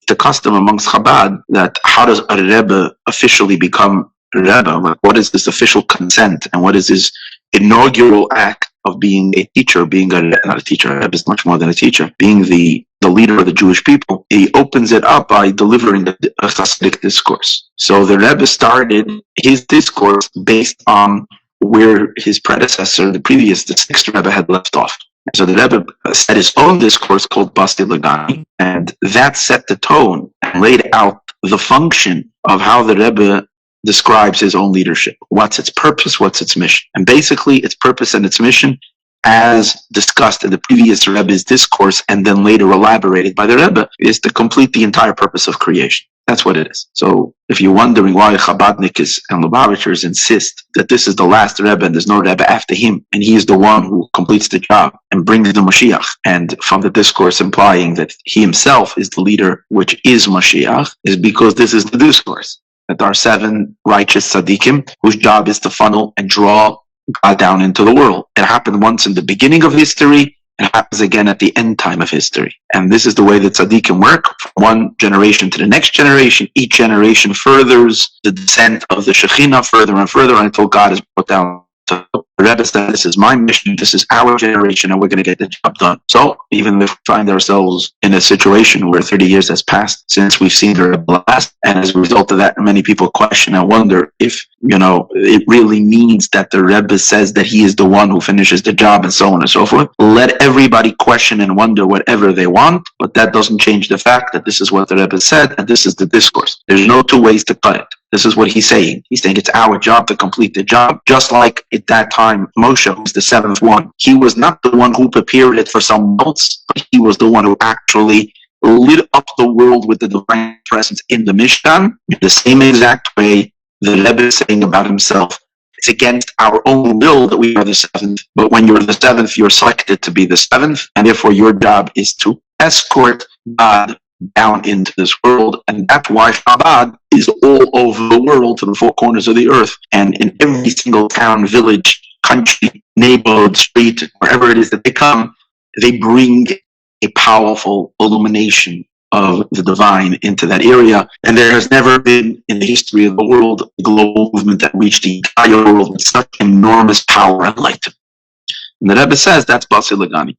the custom amongst Chabad that how does a Rebbe officially become a Rebbe? Like, what is this official consent, and what is this inaugural act of being a teacher, not a teacher, a Rebbe is much more than a teacher, being the leader of the Jewish people? He opens it up by delivering a Chassidic discourse. So the Rebbe started his discourse based on where his predecessor, the sixth Rebbe, had left off. So the Rebbe said his own discourse called Basti Lagani, and that set the tone and laid out the function of how the Rebbe describes his own leadership. What's its purpose? What's its mission? And basically, its purpose and its mission, as discussed in the previous Rebbe's discourse and then later elaborated by the Rebbe, is to complete the entire purpose of creation. That's what it is. So if you're wondering why Chabadniks and Lubavitchers insist that this is the last Rebbe and there's no Rebbe after him, and he is the one who completes the job and brings the Moshiach, and from the discourse implying that he himself is the leader, which is Moshiach, is because this is the discourse. That there are 7 righteous tzaddikim whose job is to funnel and draw God down into the world. It happened once in the beginning of history, it happens again at the end time of history. And this is the way that tzaddikim work, from one generation to the next generation. Each generation furthers the descent of the Shekhinah further and further until God is brought down. The Rebbe said, this is my mission, this is our generation, and we're going to get the job done. So even if we find ourselves in a situation where 30 years has passed since we've seen the Rebbe last, and as a result of that, many people question and wonder if, it really means that the Rebbe says that he is the one who finishes the job, and so on and so forth. Let everybody question and wonder whatever they want, but that doesn't change the fact that this is what the Rebbe said, and this is the discourse. There's no 2 ways to cut it. This is what he's saying. He's saying it's our job to complete the job. Just like at that time, Moshe, who's the 7th one, he was not the one who prepared it for someone else, but he was the one who actually lit up the world with the divine presence in the Mishkan. In the same exact way the Rebbe is saying about himself, it's against our own will that we are the 7th, but when you're the 7th, you're selected to be the 7th, and therefore your job is to escort God down into this world. And that's why Chabad is all over the world, to the 4 corners of the earth, and in every single town, village, country, neighborhood, street, wherever it is that they come, they bring a powerful illumination of the divine into that area. And there has never been in the history of the world a global movement that reached the entire world with such enormous power and light. And the Rebbe says that's Basi Lagani.